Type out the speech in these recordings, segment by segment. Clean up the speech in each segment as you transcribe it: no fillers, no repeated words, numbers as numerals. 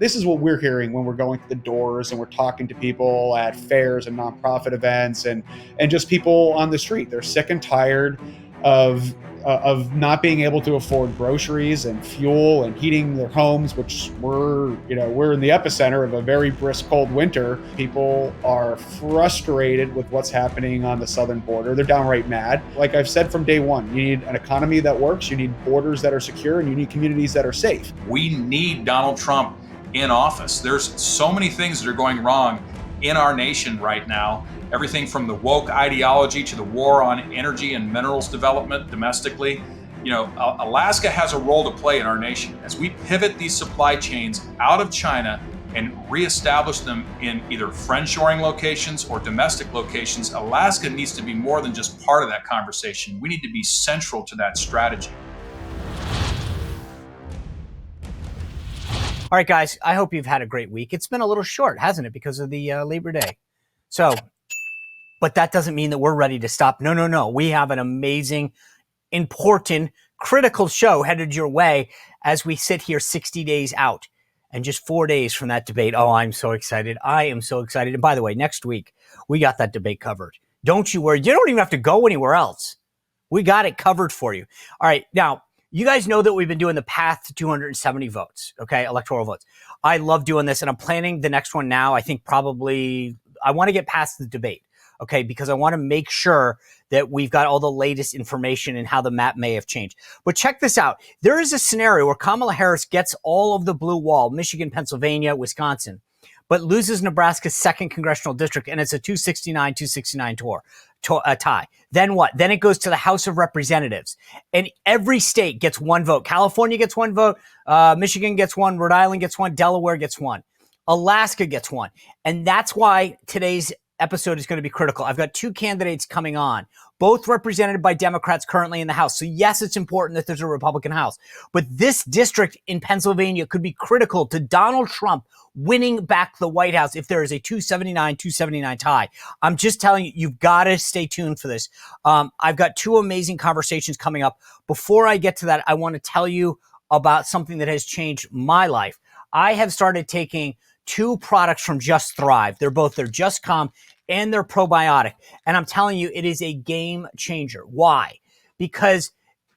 This is what we're hearing when we're going to the doors and we're talking to people at fairs and nonprofit events and just people on the street. They're sick and tired of not being able to afford groceries and fuel and heating their homes, which we're in the epicenter of a very brisk cold winter. People are frustrated with what's happening on the southern border. They're downright mad. Like I've said from day one, you need an economy that works, you need borders that are secure, and you need communities that are safe. We need Donald Trump in office. There's so many things that are going wrong in our nation right now. Everything from the woke ideology to the war on energy and minerals development domestically. Alaska has a role to play in our nation. As we pivot these supply chains out of China and reestablish them in either friendshoring locations or domestic locations, Alaska needs to be more than just part of that conversation. We need to be central to that strategy. All right, guys, I hope you've had a great week. It's been a little short, hasn't it, because of the Labor Day? But that doesn't mean that we're ready to stop. No. We have an amazing, important, critical show headed your way as we sit here 60 days out and just 4 days from that debate. Oh, I'm so excited. I am so excited. And by the way, next week, we got that debate covered. Don't you worry. You don't even have to go anywhere else. We got it covered for you. All right, now, you guys know that we've been doing the path to 270 votes, okay, electoral votes. I love doing this, and I'm planning the next one now. I think probably I want to get past the debate, okay, because I want to make sure that we've got all the latest information and how the map may have changed. But check this out. There is a scenario where Kamala Harris gets all of the blue wall, Michigan, Pennsylvania, Wisconsin, but loses Nebraska's 2nd congressional district, and it's a 269-269 tie. Then what? Then it goes to the House of Representatives, and every state gets one vote. California gets one vote. Michigan gets one. Rhode Island gets one. Delaware gets one. Alaska gets one. And that's why today's episode is going to be critical. I've got 2 candidates coming on, both represented by Democrats currently in the House. So yes, it's important that there's a Republican House, but this district in Pennsylvania could be critical to Donald Trump winning back the White House if there is a 279 tie. I'm just telling you, you've got to stay tuned for this. I've got 2 amazing conversations coming up. Before I get to that, I want to tell you about something that has changed my life. I have started taking 2 products from Just Thrive. They're Just Calm and they're probiotic. And I'm telling you, it is a game changer. Why? Because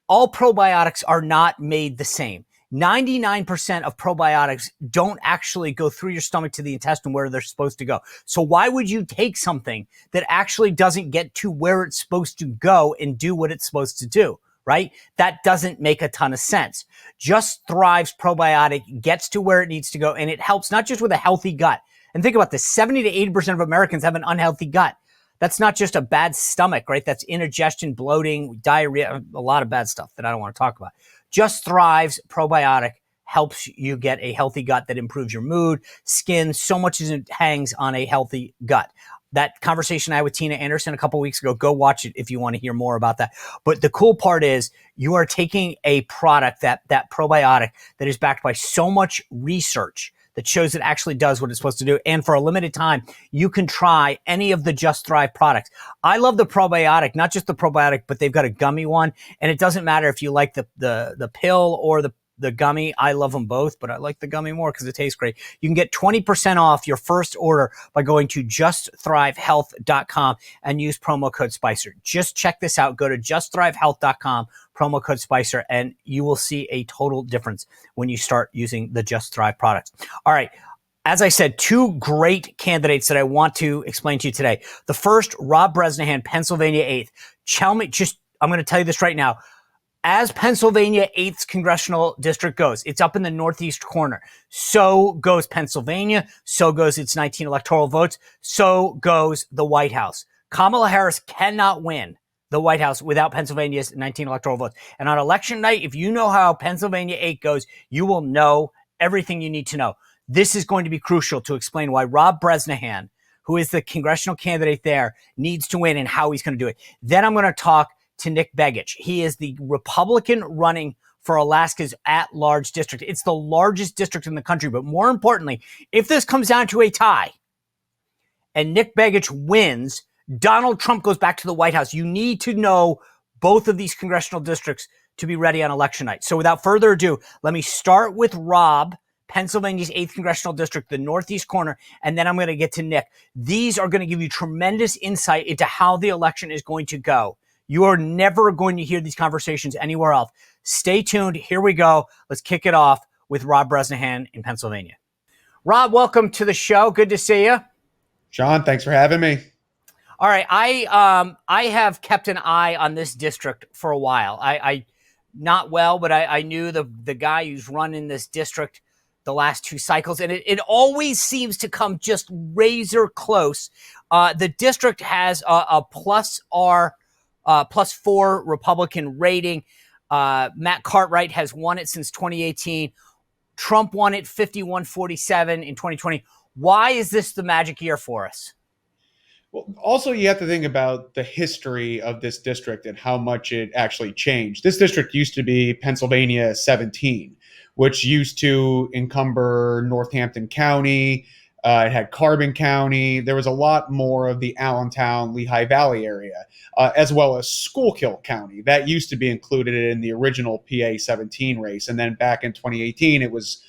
all probiotics are not made the same. 99% of probiotics don't actually go through your stomach to the intestine where they're supposed to go. So why would you take something that actually doesn't get to where it's supposed to go and do what it's supposed to do? Right? That doesn't make a ton of sense. Just Thrive's probiotic gets to where it needs to go, and it helps not just with a healthy gut. And think about this, 70 to 80% of Americans have an unhealthy gut. That's not just a bad stomach, right? That's indigestion, bloating, diarrhea, a lot of bad stuff that I don't want to talk about. Just Thrive's probiotic helps you get a healthy gut that improves your mood, skin, so much as it hangs on a healthy gut. That conversation I had with Tina Anderson a couple weeks ago, go watch it if you want to hear more about that. But the cool part is you are taking a product, that probiotic, that is backed by so much research that shows it actually does what it's supposed to do. And for a limited time, you can try any of the Just Thrive products. I love the probiotic, not just the probiotic, but they've got a gummy one. And it doesn't matter if you like the pill or the gummy. I love them both, but I like the gummy more because it tastes great. You can get 20% off your first order by going to justthrivehealth.com and use promo code Spicer. Just check this out. Go to justthrivehealth.com, promo code Spicer, and you will see a total difference when you start using the Just Thrive products. All right. As I said, 2 great candidates that I want to explain to you today. The first, Rob Bresnahan, Pennsylvania 8th. I'm going to tell you this right now. As Pennsylvania 8th congressional district goes, it's up in the northeast corner. So goes Pennsylvania. So goes its 19 electoral votes. So goes the White House. Kamala Harris cannot win the White House without Pennsylvania's 19 electoral votes. And on election night, if you know how Pennsylvania 8 goes, you will know everything you need to know. This is going to be crucial to explain why Rob Bresnahan, who is the congressional candidate there, needs to win and how he's going to do it. Then I'm going to talk to Nick Begich. He is the Republican running for Alaska's at-large district. It's the largest district in the country, but more importantly, if this comes down to a tie and Nick Begich wins, Donald Trump goes back to the White House. You need to know both of these congressional districts to be ready on election night. So without further ado, let me start with Rob, Pennsylvania's 8th Congressional District, the Northeast corner, and then I'm going to get to Nick. These are going to give you tremendous insight into how the election is going to go. You are never going to hear these conversations anywhere else. Stay tuned. Here we go. Let's kick it off with Rob Bresnahan in Pennsylvania. Rob, welcome to the show. Good to see you. John, thanks for having me. All right. I have kept an eye on this district for a while. I not well, but I knew the guy who's running this district the last two cycles, and it always seems to come just razor close. The district has a +4 Republican rating. Matt Cartwright has won it since 2018. Trump won it 51-47 in 2020. Why is this the magic year for us? Well, also, you have to think about the history of this district and how much it actually changed. This district used to be Pennsylvania 17, which used to encumber Northampton County. It had Carbon County. There was a lot more of the Allentown, Lehigh Valley area, as well as Schuylkill County. That used to be included in the original PA 17 race. And then back in 2018, it was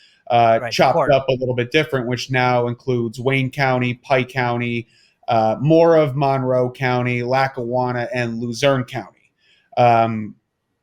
chopped up a little bit different, which now includes Wayne County, Pike County, more of Monroe County, Lackawanna, and Luzerne County.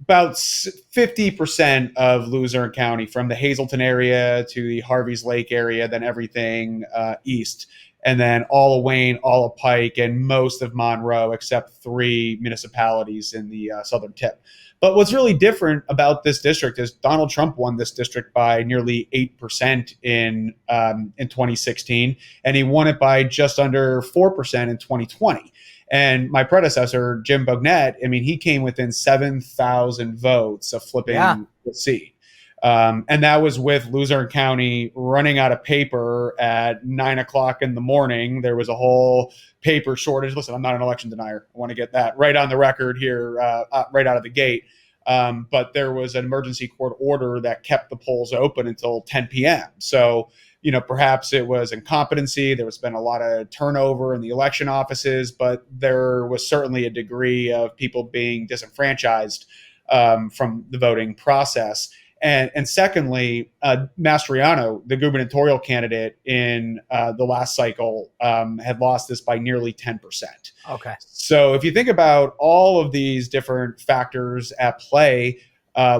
About 50% of Luzerne County, from the Hazleton area to the Harvey's Lake area, then everything east, and then all of Wayne, all of Pike, and most of Monroe, except 3 municipalities in the southern tip. But what's really different about this district is Donald Trump won this district by nearly 8% in 2016, and he won it by just under 4% in 2020. And my predecessor, Jim Bognett, I mean, he came within 7,000 votes of flipping the seat. And that was with Luzerne County running out of paper at 9 o'clock in the morning. There was a whole paper shortage. Listen, I'm not an election denier. I want to get that right on the record here, right out of the gate. But there was an emergency court order that kept the polls open until 10 p.m. So, perhaps it was incompetency. There has been a lot of turnover in the election offices, but there was certainly a degree of people being disenfranchised from the voting process. And secondly, Mastriano, the gubernatorial candidate in the last cycle, had lost this by nearly 10%. Okay. So if you think about all of these different factors at play,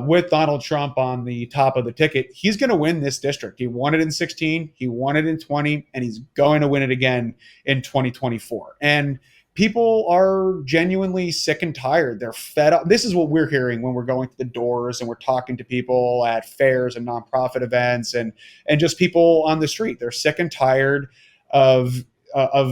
with Donald Trump on the top of the ticket, he's going to win this district. He won it in 16, he won it in 20, and he's going to win it again in 2024. And people are genuinely sick and tired. They're fed up. This is what we're hearing when we're going to the doors and we're talking to people at fairs and nonprofit events and just people on the street. They're sick and tired of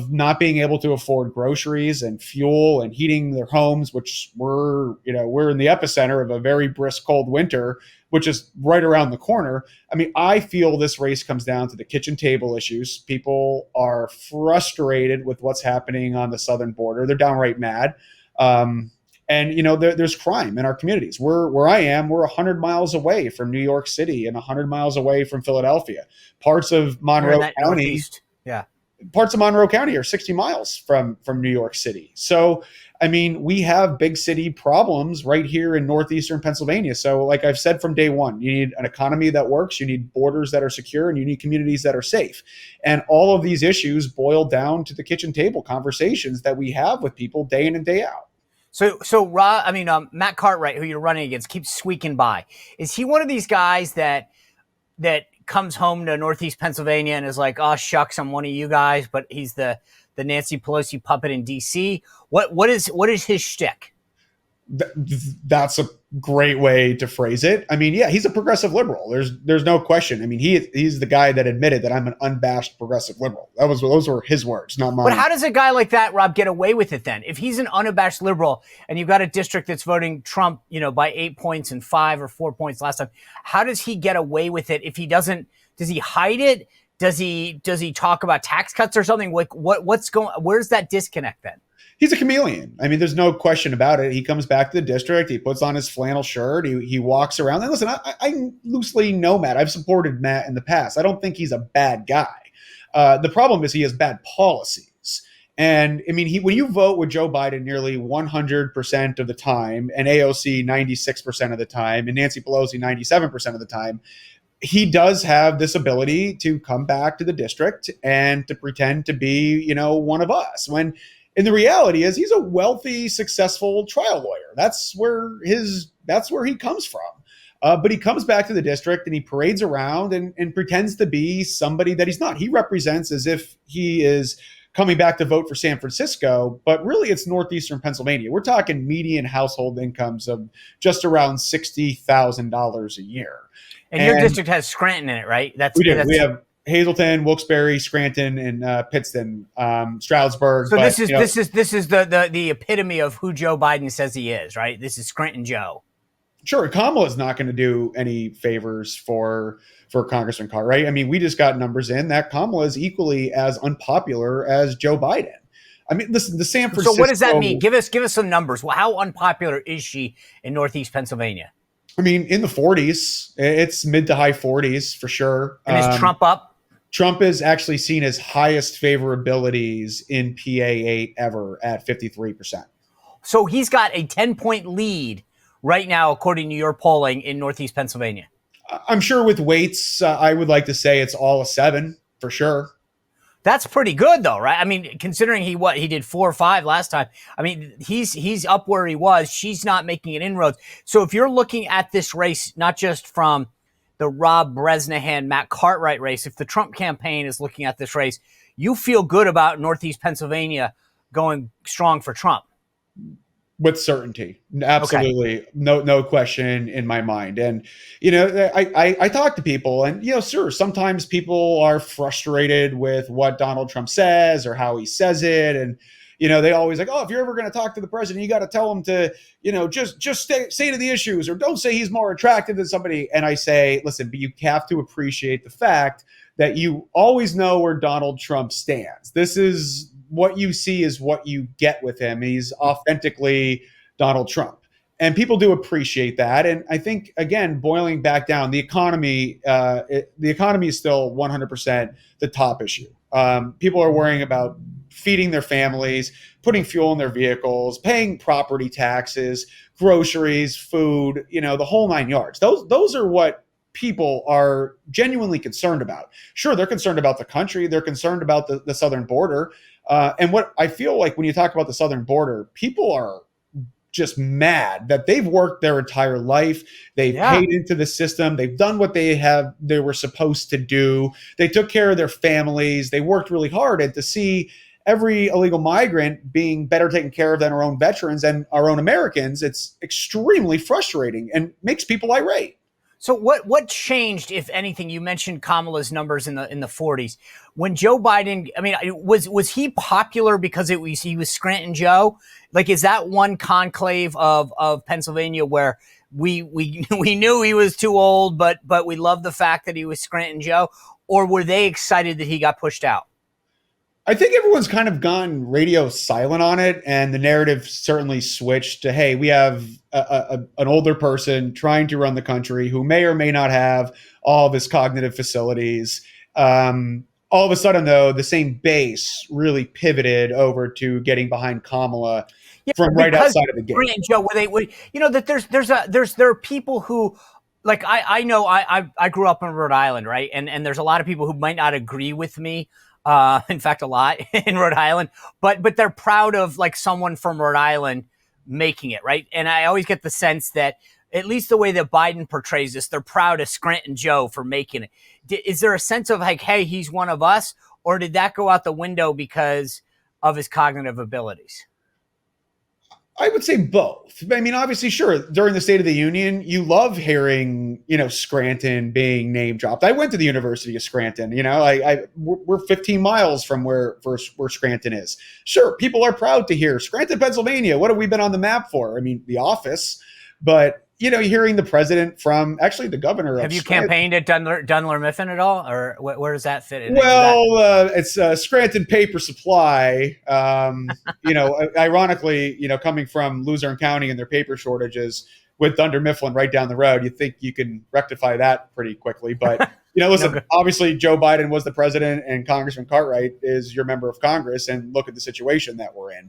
not being able to afford groceries and fuel and heating their homes, which we're in the epicenter of a very brisk cold winter, which is right around the corner. I mean, I feel this race comes down to the kitchen table issues. People are frustrated with what's happening on the southern border. They're downright mad. And there's crime in our communities. Where I am, we're 100 miles away from New York City and 100 miles away from Philadelphia. Parts of Monroe County. Northeast. Yeah. Parts of Monroe County are 60 miles from New York City. So, I mean, we have big city problems right here in northeastern Pennsylvania. So like I've said from day one, you need an economy that works, you need borders that are secure, and you need communities that are safe. And all of these issues boil down to the kitchen table conversations that we have with people day in and day out. So Matt Cartwright, who you're running against, keeps squeaking by. Is he one of these guys that comes home to Northeast Pennsylvania and is like, oh, shucks, I'm one of you guys, but he's the Nancy Pelosi puppet in D.C.? What is his shtick? That's a great way to phrase it. I mean, yeah, he's a progressive liberal. There's no question. I mean, he's the guy that admitted that I'm an unabashed progressive liberal. Those were his words, not mine. But how does a guy like that, Rob, get away with it then? If he's an unabashed liberal and you've got a district that's voting Trump, by 8 points and 5 or 4 points last time, how does he get away with it? If he doesn't, does he hide it? Does he talk about tax cuts or something? Like where's that disconnect then? He's a chameleon. I mean, there's no question about it. He comes back to the district. He puts on his flannel shirt. He walks around. And listen, I loosely know Matt. I've supported Matt in the past. I don't think he's a bad guy. The problem is he has bad policies. And I mean, when you vote with Joe Biden nearly 100% of the time, and AOC 96% of the time, and Nancy Pelosi 97% of the time, he does have this ability to come back to the district and to pretend to be, one of us, when in the reality is he's a wealthy, successful trial lawyer. That's where he comes from. But he comes back to the district and he parades around and pretends to be somebody that he's not. He represents as if he is coming back to vote for San Francisco, but really it's northeastern Pennsylvania. We're talking median household incomes of just around $60,000 a year. And your district has Scranton in it, right? We do. We have Hazleton, Wilkes-Barre, Scranton, and Pittston, Stroudsburg. So this is the epitome of who Joe Biden says he is, right? This is Scranton Joe. Sure, Kamala's not going to do any favors for Congressman Cartwright. I mean, we just got numbers in that Kamala is equally as unpopular as Joe Biden. I mean, listen, the San Francisco. So what does that mean? Give us some numbers. Well, how unpopular is she in Northeast Pennsylvania? I mean, in the 40s. It's mid to high 40s for sure. And is Trump up? Trump is actually seen as highest favorabilities in PA8 ever at 53%. So he's got a 10-point lead right now, according to your polling in Northeast Pennsylvania. I'm sure with weights, I would like to say it's all a 7 for sure. That's pretty good though, right? I mean, considering he did 4 or 5 last time. I mean, he's up where he was. She's not making an inroads. So if you're looking at this race, not just from the Rob Bresnahan, Matt Cartwright race, if the Trump campaign is looking at this race, you feel good about Northeast Pennsylvania going strong for Trump. With certainty. Absolutely. Okay. No question in my mind. And, I talk to people and, sure, sometimes people are frustrated with what Donald Trump says or how he says it. And, they always like, oh, if you're ever going to talk to the president, you got to tell him to, just say to the issues or don't say he's more attractive than somebody. And I say, listen, but you have to appreciate the fact that you always know where Donald Trump stands. This is what you see is what you get with him. He's authentically Donald Trump. And people do appreciate that. And I think, again, boiling back down, the economy is still 100% the top issue. People are worrying about feeding their families, putting fuel in their vehicles, paying property taxes, groceries, food, the whole 9 yards. Those are what people are genuinely concerned about. Sure, they're concerned about the country. They're concerned about the southern border. And what I feel like when you talk about the southern border, people are just mad that they've worked their entire life. They've paid into the system. They've done what they were supposed to do. They took care of their families. They worked really hard. And to see every illegal migrant being better taken care of than our own veterans and our own Americans, it's extremely frustrating and makes people irate. So what changed, if anything? You mentioned Kamala's numbers in the 40s. When Joe Biden, I mean, was he popular because he was Scranton Joe? Like, is that one conclave of Pennsylvania where we knew he was too old, but we loved the fact that he was Scranton Joe? Or were they excited that he got pushed out? I think everyone's kind of gone radio silent on it, and the narrative certainly switched to, hey, we have an older person trying to run the country who may or may not have all of his cognitive facilities. All of a sudden, though, the same base really pivoted over to getting behind Kamala from right outside of the gate. Joe, that there are people who, like, I know I grew up in Rhode Island, right? And there's a lot of people who might not agree with me. In fact, a lot in Rhode Island, but they're proud of like someone from Rhode Island making it, right? And I always get the sense that, at least the way that Biden portrays this, they're proud of Scranton Joe for making it. Is there a sense of like, hey, he's one of us, or did that go out the window because of his cognitive abilities? I would say both. I mean, obviously, sure, during the State of the Union, you love hearing, Scranton being name dropped. I went to the University of Scranton, we're 15 miles from where Scranton is. Sure, people are proud to hear Scranton, Pennsylvania. What have we been on the map for? I mean, the office, but hearing the president from actually the governor. Have you campaigned at Dunler Mifflin at all, or where does that fit in? Well, it's Scranton Paper Supply. Ironically, coming from Luzerne County and their paper shortages, with Dunder Mifflin right down the road, you think you can rectify that pretty quickly. But listen, obviously Joe Biden was the president, and Congressman Cartwright is your member of Congress, and look at the situation that we're in.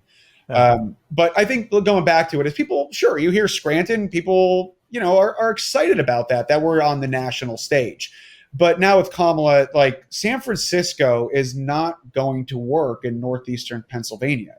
But I think going back to it is people, sure, you hear Scranton, people are excited about that we're on the national stage. But now with Kamala, like San Francisco is not going to work in northeastern Pennsylvania.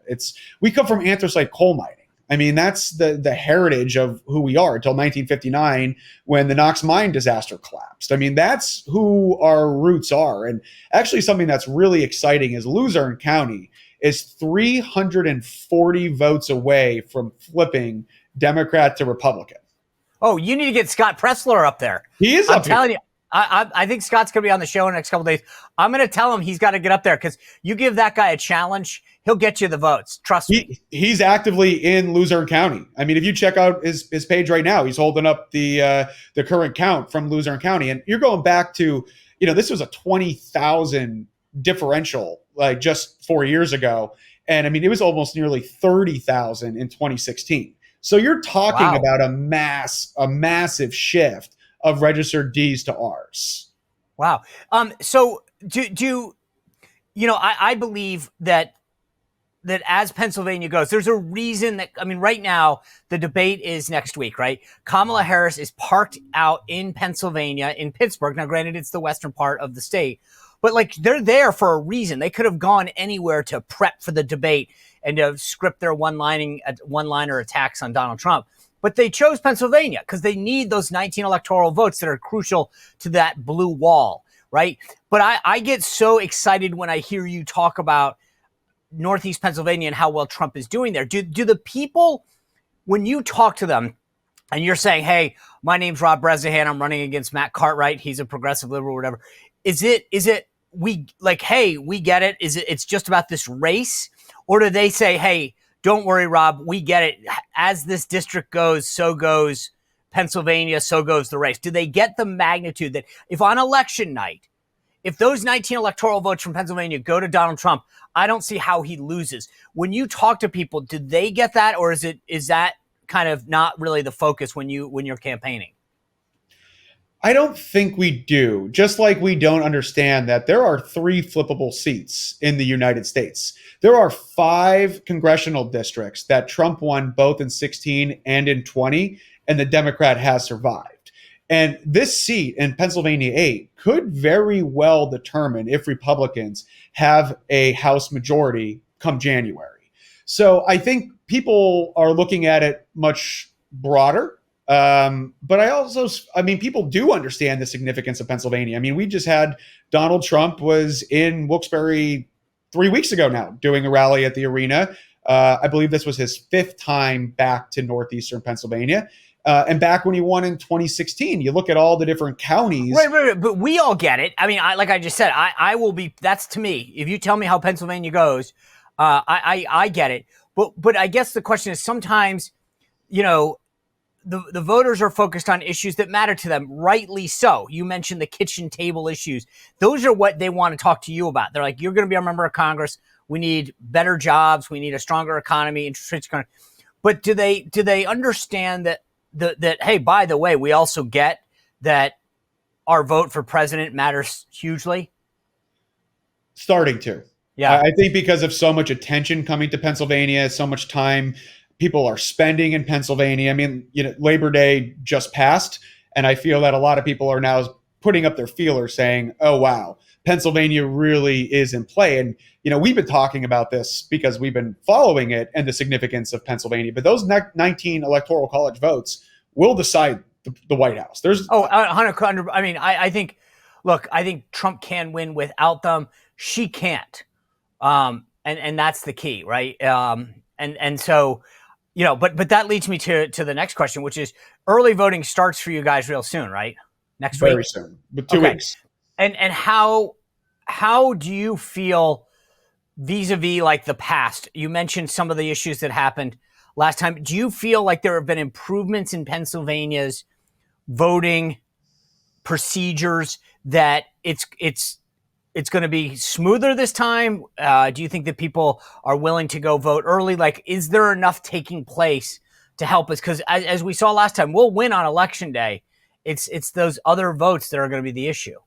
We come from anthracite coal mining. I mean, that's the heritage of who we are until 1959 when the Knox mine disaster collapsed. I mean, that's who our roots are. And actually something that's really exciting is Luzerne County is 340 votes away from flipping Democrat to Republican. Oh, you need to get Scott Pressler up there. He is I'm up telling here. you. I think Scott's going to be on the show in the next couple of days. I'm going to tell him he's got to get up there because you give that guy a challenge, he'll get you the votes. Trust me. He's actively in Luzerne County. I mean, if you check out his page right now, he's holding up the current count from Luzerne County. And you're going back to, this was a 20,000 differential like just 4 years ago. And I mean, it was almost nearly 30,000 in 2016. So you're talking about a massive shift of registered Ds to Rs. Wow. So I believe that as Pennsylvania goes, there's a reason that, I mean, right now the debate is next week, right? Kamala Harris is parked out in Pennsylvania, in Pittsburgh. Now, granted, it's the western part of the state, but like they're there for a reason. They could have gone anywhere to prep for the debate and to script their one-liner attacks on Donald Trump. But they chose Pennsylvania because they need those 19 electoral votes that are crucial to that blue wall, right? But I get so excited when I hear you talk about Northeast Pennsylvania and how well Trump is doing there. Do the people, when you talk to them and you're saying, hey, my name's Rob Bresnahan, I'm running against Matt Cartwright, he's a progressive liberal, whatever. Is it we like, hey, we get it? It's just about this race? Or do they say, hey, don't worry, Rob, we get it. As this district goes, so goes Pennsylvania, so goes the race. Do they get the magnitude that if on election night, if those 19 electoral votes from Pennsylvania go to Donald Trump, I don't see how he loses. When you talk to people, do they get that? Or is that kind of not really the focus when you're campaigning? I don't think we do. Just like we don't understand that there are 3 flippable seats in the United States. There are 5 congressional districts that Trump won both in 16 and in 20, and the Democrat has survived. And this seat in Pennsylvania 8 could very well determine if Republicans have a House majority come January. So I think people are looking at it much broader. But people do understand the significance of Pennsylvania. I mean, we just had Donald Trump was in Wilkes-Barre 3 weeks ago now doing a rally at the arena. I believe this was his 5th time back to northeastern Pennsylvania. And back when he won in 2016, you look at all the different counties. Right. But we all get it. I mean, like I just said, I will be, that's to me. If you tell me how Pennsylvania goes, I get it. But I guess the question is sometimes, the voters are focused on issues that matter to them, rightly so. You mentioned the kitchen table issues. Those are what they want to talk to you about. They're like, you're going to be a member of Congress. We need better jobs. We need a stronger economy. Interest rates going. But do they understand that hey, by the way, we also get that our vote for president matters hugely? Starting to. Yeah. I think because of so much attention coming to Pennsylvania, so much time people are spending in Pennsylvania. I mean, Labor Day just passed, and I feel that a lot of people are now putting up their feelers saying, oh, wow, Pennsylvania really is in play. And, we've been talking about this because we've been following it and the significance of Pennsylvania. But those 19 electoral college votes will decide the White House. There's 100. I mean, I think Trump can win without them. She can't. And that's the key, right? And so, but that leads me to the next question, which is early voting starts for you guys real soon, right? Next week? Very soon, but 2 weeks. And how do you feel vis-a-vis like the past? You mentioned some of the issues that happened last time. Do you feel like there have been improvements in Pennsylvania's voting procedures that it's going to be smoother this time? Do you think that people are willing to go vote early? Like, is there enough taking place to help us? Because as we saw last time, we'll win on election day. It's those other votes that are going to be the issue.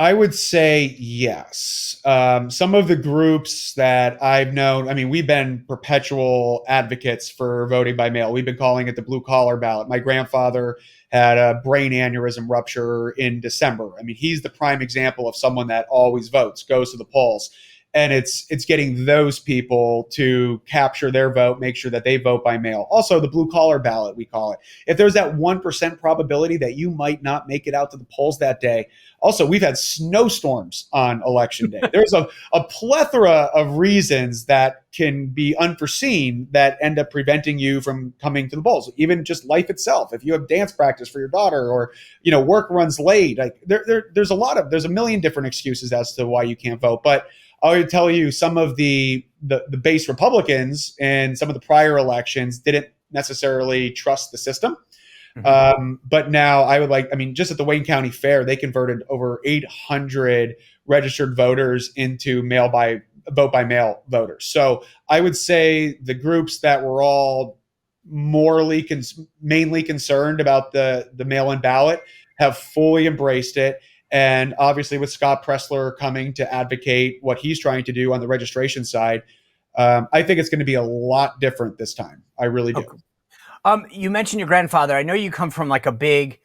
I would say yes. Some of the groups that I've known, I mean, we've been perpetual advocates for voting by mail. We've been calling it the blue collar ballot. My grandfather had a brain aneurysm rupture in December. I mean, he's the prime example of someone that always votes, goes to the polls. And it's getting those people to capture their vote, make sure that they vote by mail. Also, the blue collar ballot, we call it. If there's that 1% probability that you might not make it out to the polls that day. Also, we've had snowstorms on election day. There's a plethora of reasons that can be unforeseen that end up preventing you from coming to the polls. Even just life itself. If you have dance practice for your daughter, or work runs late, like there's a million different excuses as to why you can't vote. But I would tell you, some of the base Republicans in some of the prior elections didn't necessarily trust the system. But now just at the Wayne County Fair, they converted over 800 registered voters into vote by mail voters. So I would say the groups that were all mainly concerned about the mail-in ballot have fully embraced it. And obviously, with Scott Pressler coming to advocate what he's trying to do on the registration side, I think it's going to be a lot different this time. I really do. Okay. You mentioned your grandfather. I know you come from like a big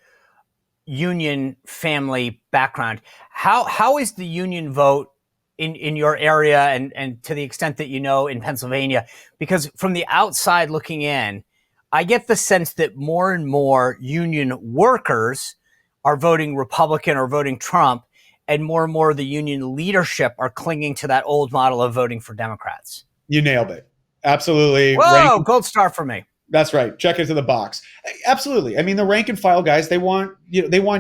union family background. How is the union vote in your area, and to the extent that in Pennsylvania? Because from the outside looking in, I get the sense that more and more union workers are voting Republican or voting Trump, and more of the union leadership are clinging to that old model of voting for Democrats. You nailed it. Absolutely. Whoa, gold star for me. That's right. Check into the box. Absolutely. I mean, the rank and file guys, they want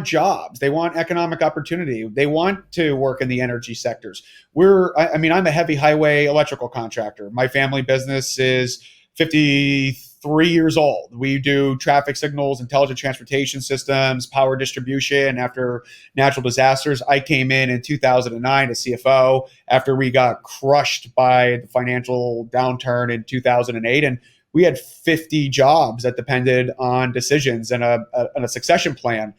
jobs. They want economic opportunity. They want to work in the energy sectors. I'm a heavy highway electrical contractor. My family business is 53 years old. We do traffic signals, intelligent transportation systems, power distribution. After natural disasters, I came in 2009 as CFO after we got crushed by the financial downturn in 2008. And we had 50 jobs that depended on decisions and a succession plan.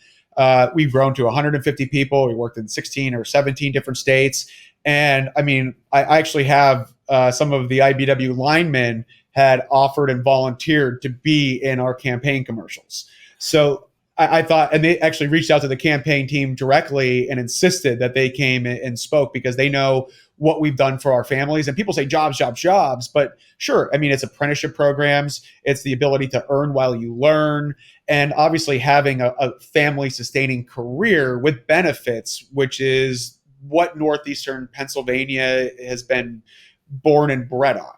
We've grown to 150 people. We worked in 16 or 17 different states. And I mean, I actually have some of the IBW linemen had offered and volunteered to be in our campaign commercials. So I thought, and they actually reached out to the campaign team directly and insisted that they came and spoke, because they know what we've done for our families. And people say jobs, jobs, jobs. But sure, I mean, it's apprenticeship programs. It's the ability to earn while you learn. And obviously having a family sustaining career with benefits, which is what Northeastern Pennsylvania has been born and bred on.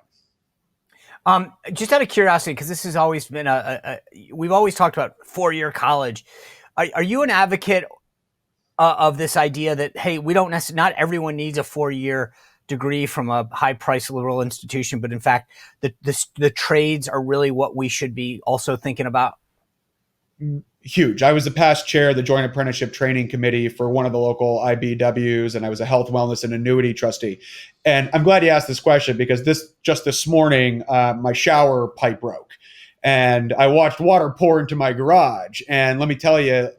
Just out of curiosity, because this has always been we've always talked about 4-year college. Are you an advocate of this idea that, hey, not everyone needs a 4-year degree from a high-priced liberal institution, but in fact, the trades are really what we should be also thinking about? Huge. I was the past chair of the Joint Apprenticeship Training Committee for one of the local IBWs, and I was a health, wellness, and annuity trustee. And I'm glad you asked this question, because this morning, my shower pipe broke. And I watched water pour into my garage. And let me tell you,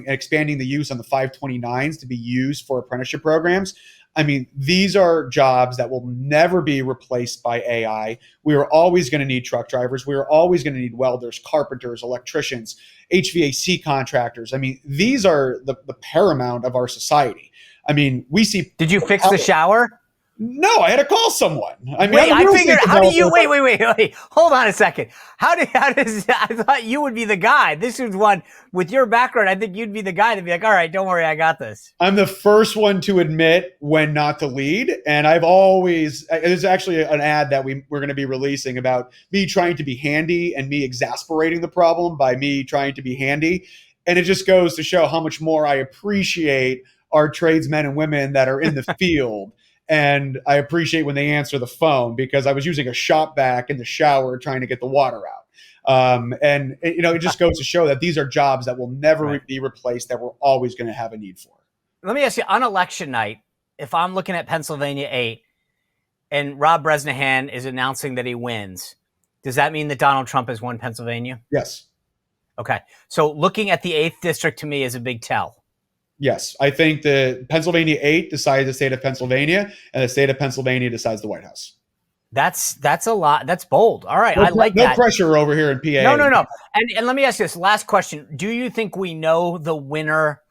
expanding the use on the 529s to be used for apprenticeship programs. I mean, these are jobs that will never be replaced by AI. We are always going to need truck drivers. We are always going to need welders, carpenters, electricians, HVAC contractors. I mean, these are the paramount of our society. I mean, we see. Did you fix the shower? No, I had to call someone. I mean, wait, I figured. How do you? Wait. Hold on a second. How does? I thought you would be the guy. This is one with your background. I think you'd be the guy to be like, all right, don't worry, I got this. I'm the first one to admit when not to lead, and I've always. There's actually an ad that we're going to be releasing about me trying to be handy and me exasperating the problem by me trying to be handy, and it just goes to show how much more I appreciate our tradesmen and women that are in the field. And I appreciate when they answer the phone, because I was using a shop vac in the shower trying to get the water out. And it just goes to show that these are jobs that will never be replaced, that we're always going to have a need for. Let me ask you, on election night, if I'm looking at Pennsylvania 8 and Rob Bresnahan is announcing that he wins, does that mean that Donald Trump has won Pennsylvania? Yes. Okay. So looking at the 8th district to me is a big tell. Yes, I think that Pennsylvania 8 decides the state of Pennsylvania, and the state of Pennsylvania decides the White House. That's a lot. That's bold. All right, No, I like no that. pressure over here in PA. No, no, no. And let me ask you this last question: do you think we know the winner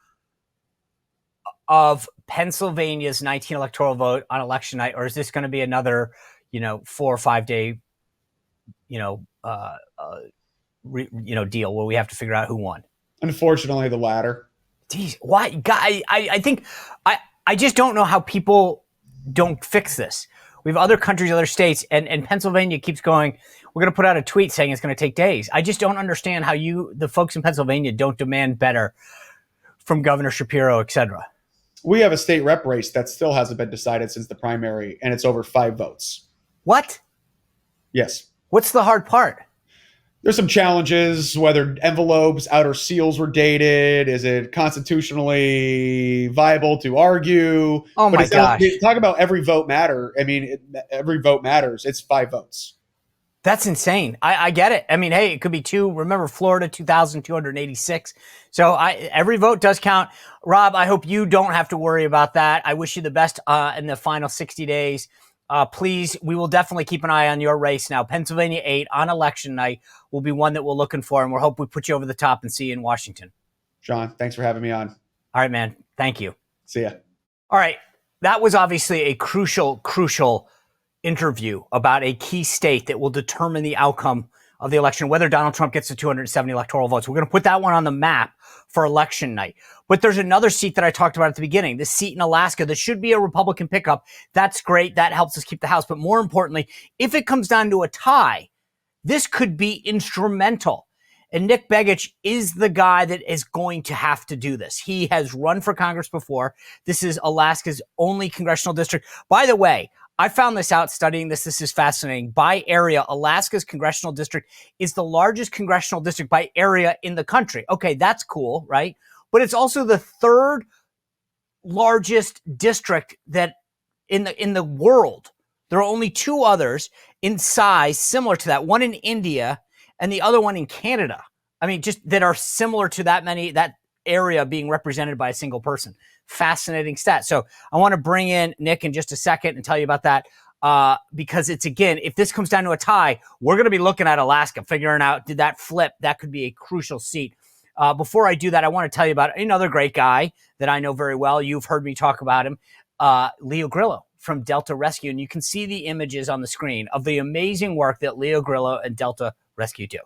of Pennsylvania's 19 electoral vote on election night, or is this going to be another, 4 or 5 day, deal where we have to figure out who won? Unfortunately, the latter. Geez, why? I think I just don't know how people don't fix this. We have other countries, other states, and Pennsylvania keeps going. We're going to put out a tweet saying it's going to take days. I just don't understand how the folks in Pennsylvania don't demand better from Governor Shapiro, et cetera. We have a state rep race that still hasn't been decided since the primary, and it's over 5 votes. What? Yes. What's the hard part? There's some challenges, whether envelopes, outer seals were dated. Is it constitutionally viable to argue? Oh, my gosh. Talk about every vote matter. I mean, every vote matters. It's 5 votes. That's insane. I get it. I mean, hey, it could be 2. Remember Florida, 2,286. So every vote does count. Rob, I hope you don't have to worry about that. I wish you the best in the final 60 days. Please, we will definitely keep an eye on your race now. Pennsylvania 8 on election night will be one that we're looking for, and we'll hope we put you over the top and see you in Washington. Sean, thanks for having me on. All right, man. Thank you. See ya. All right. That was obviously a crucial interview about a key state that will determine the outcome of the election, whether Donald Trump gets the 270 electoral votes. We're going to put that one on the map for election night. But there's another seat that I talked about at the beginning, this seat in Alaska that should be a Republican pickup. That's great. That helps us keep the House. But more importantly, if it comes down to a tie, this could be instrumental. And Nick Begich is the guy that is going to have to do this. He has run for Congress before. This is Alaska's only congressional district. By the way, I found this out studying this. This is fascinating. By area, Alaska's congressional district is the largest congressional district by area in the country. Okay, that's cool, right? But it's also the 3rd largest district that in the world. There are only 2 others in size similar to that. One in India and the other one in Canada. I mean, just that are similar to that area being represented by a single person. Fascinating stat. So I want to bring in Nick in just a second and tell you about that because it's, again, if this comes down to a tie, we're going to be looking at Alaska, figuring out, did that flip? That could be a crucial seat. Before I do that, I want to tell you about another great guy that I know very well. You've heard me talk about him, Leo Grillo from Delta Rescue. And you can see the images on the screen of the amazing work that Leo Grillo and Delta Rescue do.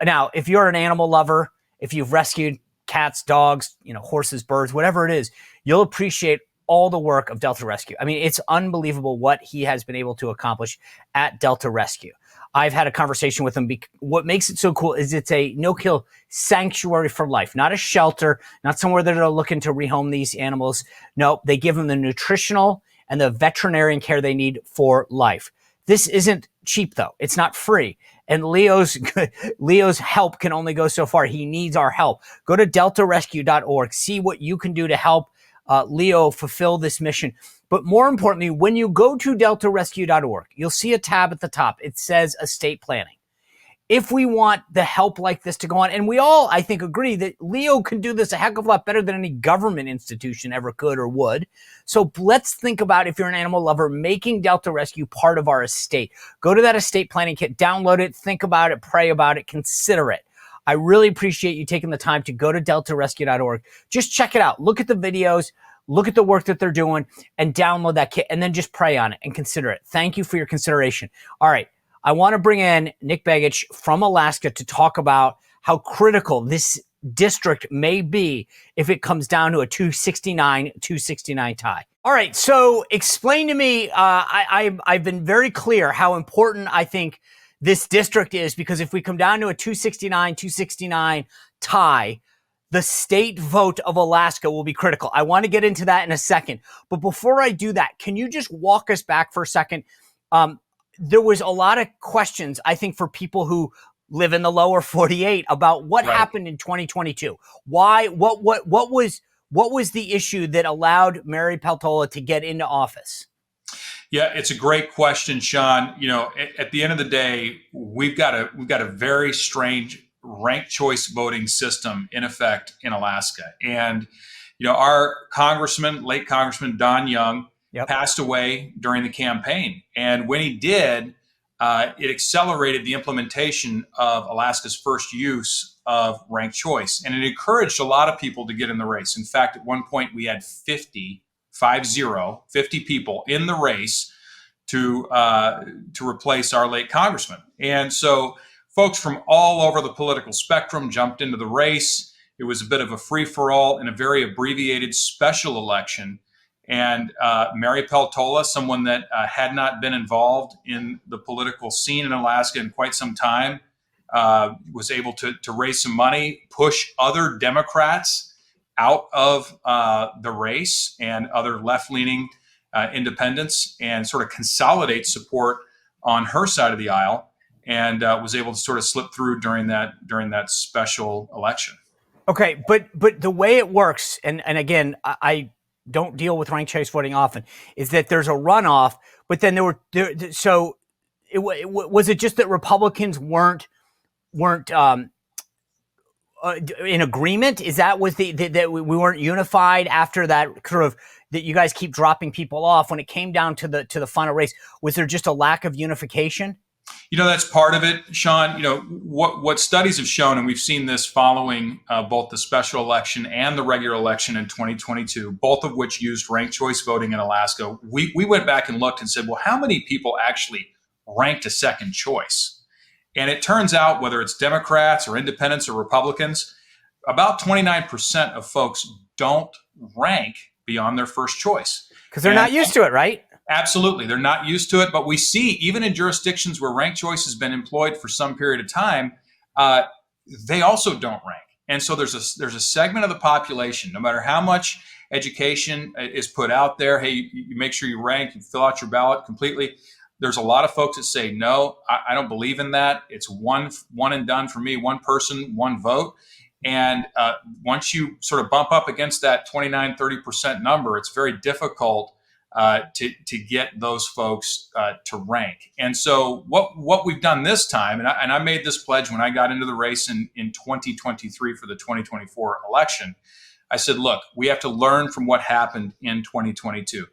Now, if you're an animal lover, if you've rescued cats, dogs, horses, birds, whatever it is, you'll appreciate all the work of Delta Rescue. I mean, it's unbelievable what he has been able to accomplish at Delta Rescue. I've had a conversation with him. What makes it so cool is it's a no-kill sanctuary for life, not a shelter, not somewhere that are looking to rehome these animals. No, they give them the nutritional and the veterinarian care they need for life. This isn't cheap, though. It's not free. And Leo's help can only go so far. He needs our help. Go to deltarescue.org. See what you can do to help Leo fulfill this mission. But more importantly, when you go to deltarescue.org, you'll see a tab at the top. It says estate planning. If we want the help like this to go on, and we all, I think, agree that Leo can do this a heck of a lot better than any government institution ever could or would. So let's think about, if you're an animal lover, making Delta Rescue part of our estate. Go to that estate planning kit, download it, think about it, pray about it, consider it. I really appreciate you taking the time to go to deltarescue.org. Just check it out. Look at the videos, look at the work that they're doing, and download that kit, and then just pray on it and consider it. Thank you for your consideration. All right. I want to bring in Nick Begich from Alaska to talk about how critical this district may be if it comes down to a 269 tie. All right, so explain to me, I've been very clear how important I think this district is, because if we come down to a 269 tie, the state vote of Alaska will be critical. I want to get into that in a second. But before I do that, can you just walk us back for a second? There was a lot of questions, I think, for people who live in the lower 48 about what happened in 2022. Why? What was the issue that allowed Mary Peltola to get into office? Yeah, it's a great question, Sean. At the end of the day, we've got a very strange ranked choice voting system in effect in Alaska, and our late Congressman Don Young, Yep. passed away during the campaign. And when he did, it accelerated the implementation of Alaska's first use of ranked choice. And it encouraged a lot of people to get in the race. In fact, at one point, we had 50 people in the race to replace our late congressman. And so folks from all over the political spectrum jumped into the race. It was a bit of a free-for-all in a very abbreviated special election. And Mary Peltola, someone that had not been involved in the political scene in Alaska in quite some time, was able to raise some money, push other Democrats out of the race and other left-leaning independents, and sort of consolidate support on her side of the aisle, and was able to sort of slip through during that special election. Okay, but the way it works, and again, I don't deal with ranked choice voting often, is that there's a runoff, but then was it just that Republicans weren't in agreement? Is that that we weren't unified after that sort of, that you guys keep dropping people off when it came down to the final race? Was there just a lack of unification? That's part of it, Sean. What studies have shown, and we've seen this following both the special election and the regular election in 2022, both of which used ranked choice voting in Alaska. We went back and looked and said, well, how many people actually ranked a second choice? And it turns out, whether it's Democrats or independents or Republicans, about 29% of folks don't rank beyond their first choice. Because they're not used to it, right? Absolutely. They're not used to it. But we see, even in jurisdictions where ranked choice has been employed for some period of time, they also don't rank. And so there's a segment of the population, no matter how much education is put out there, hey, you make sure you rank, you fill out your ballot completely. There's a lot of folks that say, no, I don't believe in that. It's one and done for me, one person, one vote. And once you sort of bump up against that 29, 30% number, it's very difficult to get those folks to rank. And so what we've done this time, and I made this pledge when I got into the race in 2023 for the 2024 election, I said, look, we have to learn from what happened in 2022.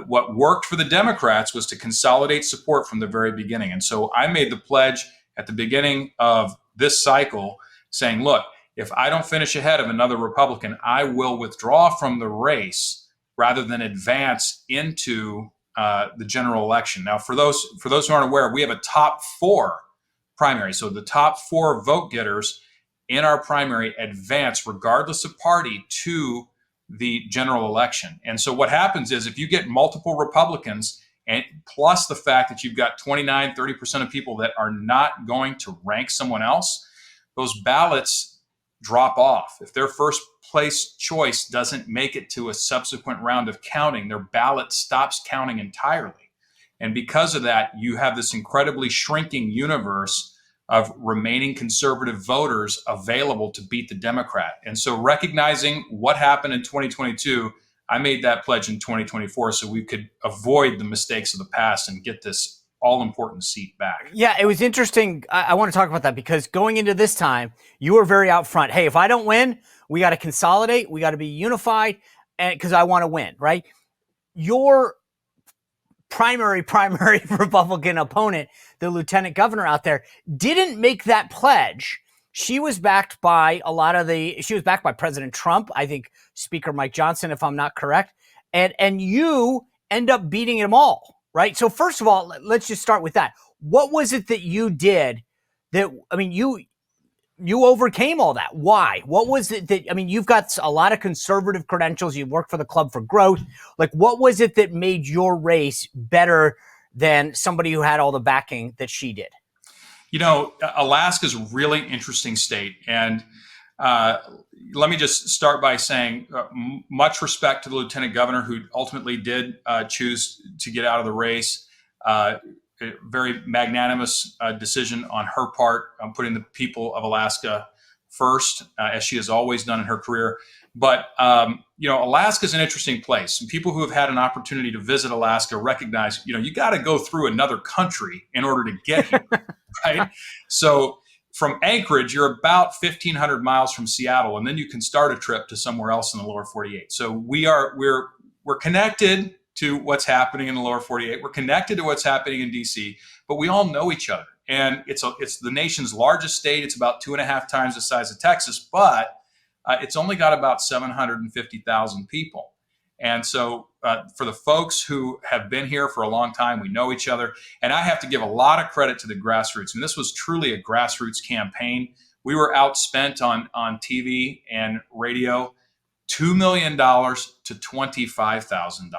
What worked for the Democrats was to consolidate support from the very beginning. And so I made the pledge at the beginning of this cycle saying, look, if I don't finish ahead of another Republican, I will withdraw from the race rather than advance into the general election. Now, for those who aren't aware, we have a top 4 primary. So the top 4 vote getters in our primary advance, regardless of party, to the general election. And so what happens is, if you get multiple Republicans, and plus the fact that you've got 29, 30% of people that are not going to rank someone else, those ballots drop off. If their first place choice doesn't make it to a subsequent round of counting, their ballot stops counting entirely. And because of that, you have this incredibly shrinking universe of remaining conservative voters available to beat the Democrat. And so, recognizing what happened in 2022, I made that pledge in 2024 so we could avoid the mistakes of the past and get this all-important seat back. Yeah, it was interesting. I want to talk about that, because going into this time, you were very out front. Hey, if I don't win, we got to consolidate. We got to be unified, and because I want to win, right? Your primary Republican opponent, the lieutenant governor out there, didn't make that pledge. She was backed by she was backed by President Trump, I think Speaker Mike Johnson, if I'm not correct. And you end up beating them all, right? So first of all, let's just start with that. What was it that you did that, you overcame all that? Why? What was it that, you've got a lot of conservative credentials. You've worked for the Club for Growth. Like, what was it that made your race better than somebody who had all the backing that she did? Alaska is a really interesting state. And let me just start by saying much respect to the lieutenant governor, who ultimately did choose to get out of the race. A very magnanimous decision on her part, putting the people of Alaska first, as she has always done in her career. But, Alaska is an interesting place. And people who have had an opportunity to visit Alaska recognize, you got to go through another country in order to get here, right? So from Anchorage, you're about 1,500 miles from Seattle, and then you can start a trip to somewhere else in the lower 48. So we're connected to what's happening in the lower 48. We're connected to what's happening in DC, but we all know each other. And it's the nation's largest state. It's about 2.5 times the size of Texas, but it's only got about 750,000 people. And so for the folks who have been here for a long time, we know each other. And I have to give a lot of credit to the grassroots. And this was truly a grassroots campaign. We were outspent on TV and radio, $2 million to $25,000.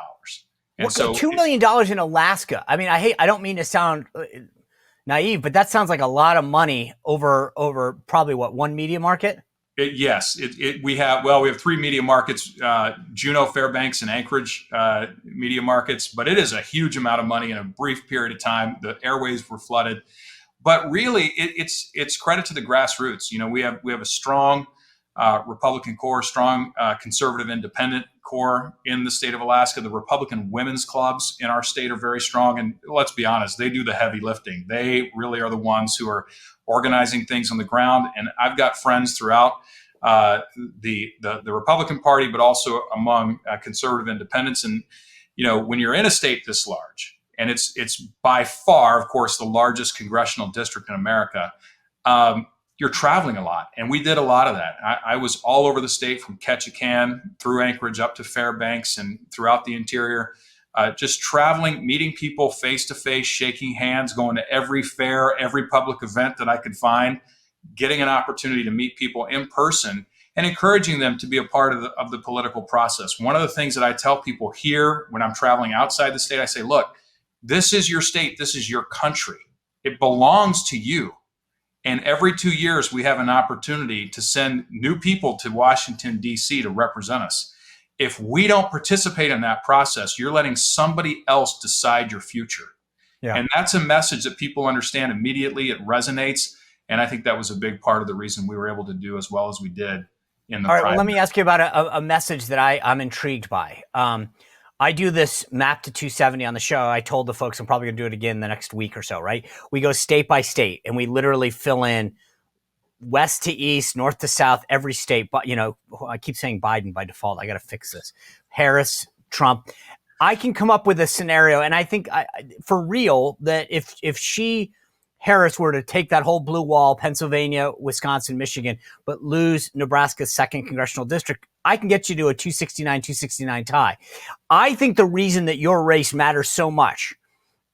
And so $2 million in Alaska. I mean, I don't mean to sound naive, but that sounds like a lot of money over probably one media market. Yes, we have 3 media markets, Juneau, Fairbanks, and Anchorage media markets, but it is a huge amount of money in a brief period of time. The airwaves were flooded, but really it's credit to the grassroots. You know, we have a strong Republican core, strong conservative independent core in the state of Alaska. The Republican women's clubs in our state are very strong, and let's be honest, they do the heavy lifting. They really are the ones who are organizing things on the ground. And I've got friends throughout the Republican Party, but also among conservative independents. And you know, when you're in a state this large, and it's by far, of course, the largest congressional district in America, you're traveling a lot. And we did a lot of that. I was all over the state, from Ketchikan through Anchorage up to Fairbanks and throughout the interior. Just traveling, meeting people face to face, shaking hands, going to every fair, every public event that I could find, getting an opportunity to meet people in person and encouraging them to be a part of the political process. One of the things that I tell people here when I'm traveling outside the state, I say, look, this is your state. This is your country. It belongs to you. And every 2 years, we have an opportunity to send new people to Washington, D.C. to represent us. If we don't participate in that process, you're letting somebody else decide your future. Yeah. And that's a message that people understand immediately. It resonates. And I think that was a big part of the reason we were able to do as well as we did in the All right, well, let me ask you about a message that I'm intrigued by. I do this map to 270 on the show. I told the folks I'm probably going to do it again the next week or so, right? We go state by state, and we literally fill in west to east, north to south, every state. But, you know, I keep saying Biden by default. I got to fix this. Harris, Trump. I can come up with a scenario, and I think for real that if Harris were to take that whole blue wall, Pennsylvania, Wisconsin, Michigan, but lose Nebraska's 2nd congressional district, I can get you to a 269 tie. I think the reason that your race matters so much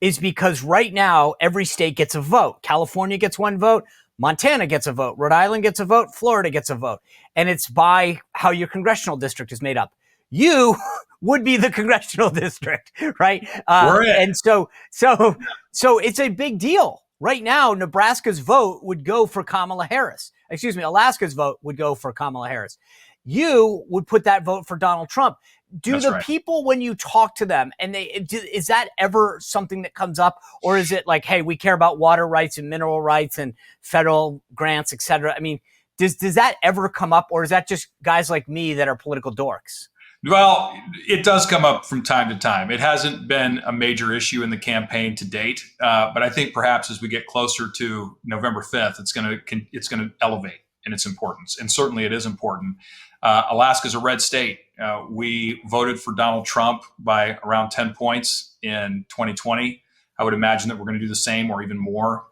is because right now every state gets a vote. California gets 1 vote. Montana gets a vote. Rhode Island gets a vote. Florida gets a vote. And it's by how your congressional district is made up. You would be the congressional district, right? And so it's a big deal. Right now, Nebraska's vote would go for Kamala Harris. Alaska's vote would go for Kamala Harris. You would put that vote for Donald Trump. That's right. People, when you talk to them, and is that ever something that comes up? Or is it like, hey, we care about water rights and mineral rights and federal grants, et cetera? I mean, does that ever come up? Or is that just guys like me that are political dorks? Well, it does come up from time to time. It hasn't been a major issue in the campaign to date, but I think perhaps as we get closer to November 5th, it's going to elevate in its importance, and certainly it is important. Alaska's a red state. We voted for Donald Trump by around 10 points in 2020. I would imagine that we're going to do the same or even more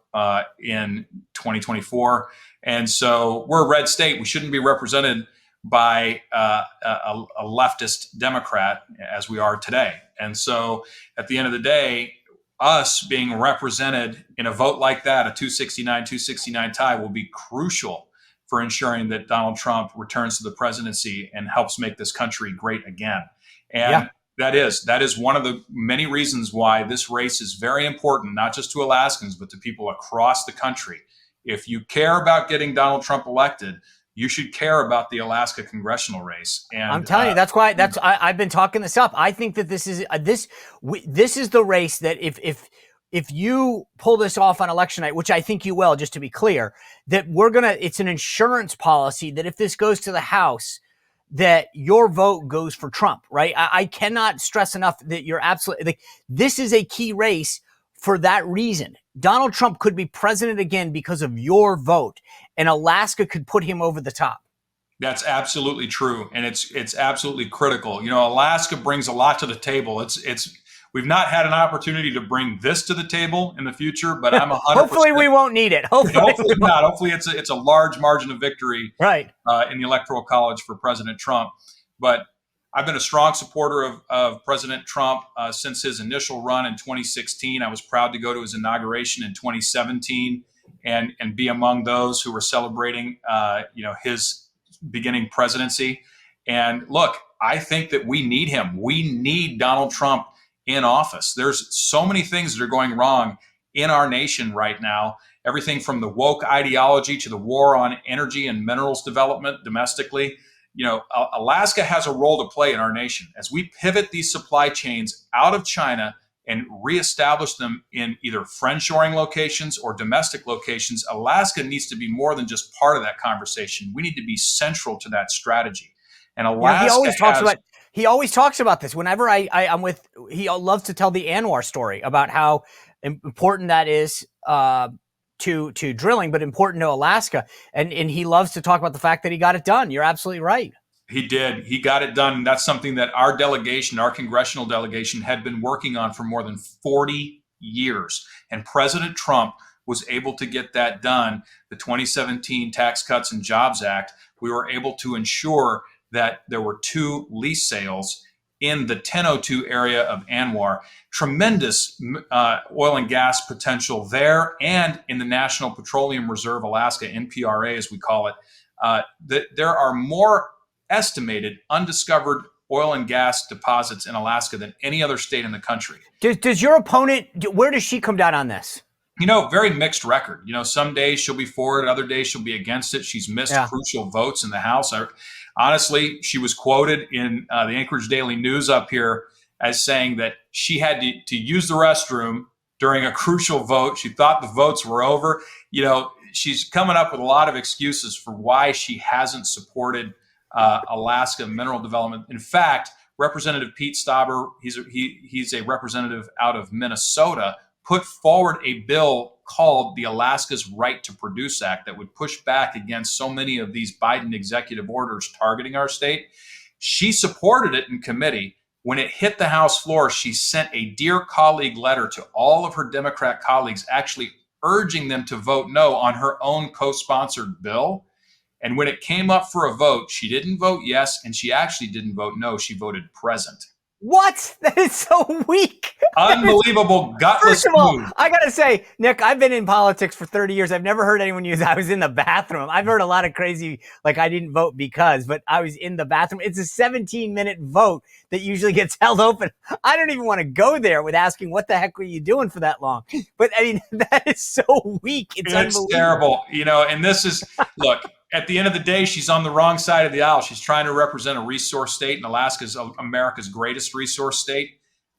in 2024. And so we're a red state. We shouldn't be represented by a leftist Democrat as we are today. And so at the end of the day, us being represented in a vote like that, a 269 tie, will be crucial for ensuring that Donald Trump returns to the presidency and helps make this country great again. And that is one of the many reasons why this race is very important, not just to Alaskans, but to people across the country. If you care about getting Donald Trump elected, you should care about the Alaska congressional race. And I'm telling you, that's why I've been talking this up. I think that this is the race that if you pull this off on election night, which I think you will, just to be clear, that it's an insurance policy that if this goes to the House, that your vote goes for Trump, right? I cannot stress enough that you're absolutely, this is a key race for that reason. Donald Trump could be president again because of your vote, and Alaska could put him over the top. That's absolutely true, and it's absolutely critical. Alaska brings a lot to the table. We've not had an opportunity to bring this to the table in the future, but I'm 100%. Hopefully we won't need it. Hopefully not. Hopefully it's a large margin of victory, right, in the Electoral College for President Trump. But I've been a strong supporter of President Trump since his initial run in 2016. I was proud to go to his inauguration in 2017 and be among those who were celebrating his beginning presidency. And look, I think that we need him. We need Donald Trump in office. There's so many things that are going wrong in our nation right now. Everything from the woke ideology to the war on energy and minerals development domestically. Alaska has a role to play in our nation as we pivot these supply chains out of China and reestablish them in either friendshoring locations or domestic locations. Alaska needs to be more than just part of that conversation. We need to be central to that strategy. And Alaska he always talks about this. Whenever I'm with, he loves to tell the Anwar story about how important that is to drilling, but important to Alaska. And he loves to talk about the fact that he got it done. You're absolutely right. He did. He got it done. That's something that our delegation, our congressional delegation, had been working on for more than 40 years. And President Trump was able to get that done. The 2017 Tax Cuts and Jobs Act, we were able to ensure that there were 2 lease sales in the 1002 area of Anwar. Tremendous oil and gas potential there and in the National Petroleum Reserve, Alaska, NPRA as we call it. There are more estimated undiscovered oil and gas deposits in Alaska than any other state in the country. Does your opponent, where does she come down on this? Very mixed record. Some days she'll be for it, other days she'll be against it. She's missed crucial votes in the House. Honestly, she was quoted in the Anchorage Daily News up here as saying that she had to use the restroom during a crucial vote. She thought the votes were over. She's coming up with a lot of excuses for why she hasn't supported Alaska mineral development. In fact, Representative Pete Stauber, he's a representative out of Minnesota, put forward a bill called the Alaska's Right to Produce Act that would push back against so many of these Biden executive orders targeting our state. She supported it in committee. When it hit the House floor, she sent a dear colleague letter to all of her Democrat colleagues, actually urging them to vote no on her own co-sponsored bill. And when it came up for a vote, she didn't vote yes, and she actually didn't vote no. She voted present. What? That is so weak. Unbelievable, gutless First of all, move. I got to say, Nick, I've been in politics for 30 years. I've never heard anyone use, I was in the bathroom. I've heard a lot of crazy, like I didn't vote because, but I was in the bathroom. It's a 17-minute vote that usually gets held open. I don't even want to go there with asking, what the heck were you doing for that long? But I mean, that is so weak. It's terrible. And this is, look, at the end of the day, she's on the wrong side of the aisle. She's trying to represent a resource state, and Alaska is America's greatest resource state.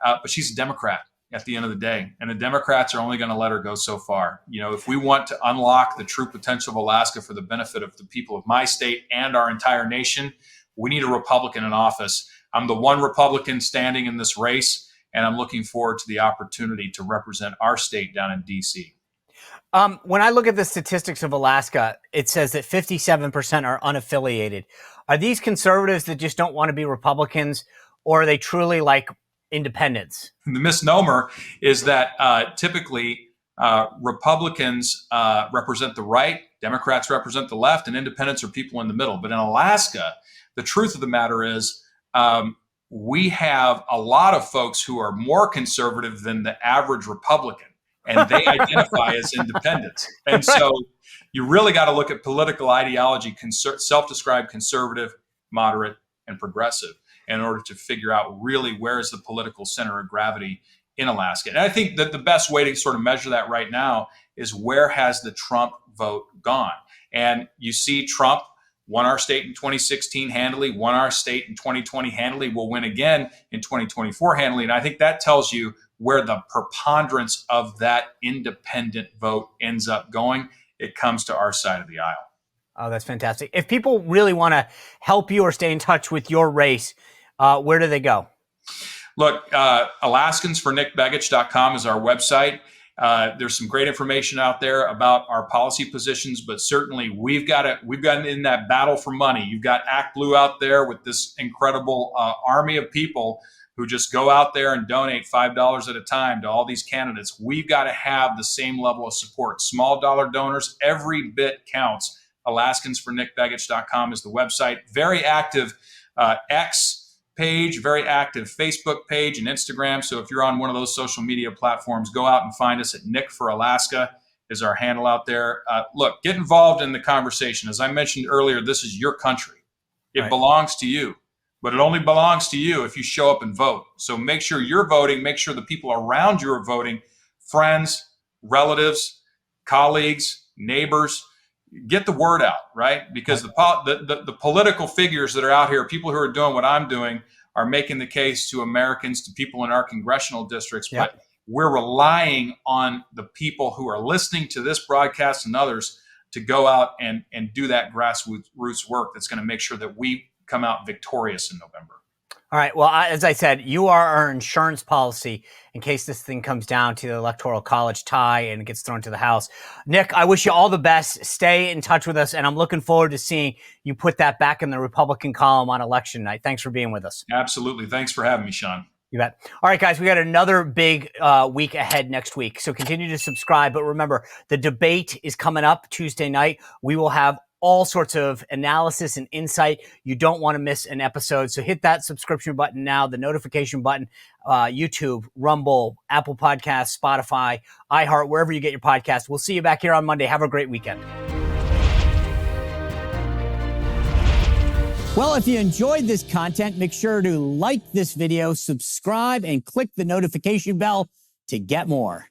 But she's a Democrat at the end of the day, and the Democrats are only going to let her go so far. If we want to unlock the true potential of Alaska for the benefit of the people of my state and our entire nation, we need a Republican in office. I'm the one Republican standing in this race, and I'm looking forward to the opportunity to represent our state down in D.C. When I look at the statistics of Alaska, it says that 57% are unaffiliated. Are these conservatives that just don't want to be Republicans, or are they truly like independents? The misnomer is that typically Republicans represent the right, Democrats represent the left, and independents are people in the middle. But in Alaska, the truth of the matter is we have a lot of folks who are more conservative than the average Republican, and they identify as independents. And so you really got to look at political ideology, self-described conservative, moderate, and progressive, in order to figure out really where is the political center of gravity in Alaska. And I think that the best way to sort of measure that right now is where has the Trump vote gone? And you see Trump won our state in 2016 handily, won our state in 2020 handily, will win again in 2024 handily. And I think that tells you where the preponderance of that independent vote ends up going. It comes to our side of the aisle. Oh, that's fantastic. If people really want to help you or stay in touch with your race, where do they go? Look, alaskansfornickbegich.com is our website. There's some great information out there about our policy positions, but certainly we've gotten in that battle for money. You've got Act Blue out there with this incredible army of people who just go out there and donate $5 at a time to all these candidates. We've got to have the same level of support. Small dollar donors, every bit counts. alaskansfornickbegich.com is the website. Very active X page, very active Facebook page and Instagram. So if you're on one of those social media platforms, go out and find us at Nick for Alaska is our handle out there. Look, get involved in the conversation. As I mentioned earlier, this is your country. It belongs to you, but it only belongs to you if you show up and vote. So make sure you're voting. Make sure the people around you are voting. Friends, relatives, colleagues, neighbors. Get the word out, right? Because the political figures that are out here, people who are doing what I'm doing, are making the case to Americans, to people in our congressional districts. But we're relying on the people who are listening to this broadcast and others to go out and do that grassroots work that's going to make sure that we come out victorious in November. All right. Well, as I said, you are our insurance policy in case this thing comes down to the Electoral College tie and gets thrown to the House. Nick, I wish you all the best. Stay in touch with us, and I'm looking forward to seeing you put that back in the Republican column on election night. Thanks for being with us. Absolutely. Thanks for having me, Sean. You bet. All right, guys, we got another big week ahead next week, so continue to subscribe. But remember, the debate is coming up Tuesday night. We will have all sorts of analysis and insight. You don't want to miss an episode. So hit that subscription button now, the notification button, YouTube, Rumble, Apple Podcasts, Spotify, iHeart, wherever you get your podcast. We'll see you back here on Monday. Have a great weekend. Well, if you enjoyed this content, make sure to like this video, subscribe, and click the notification bell to get more.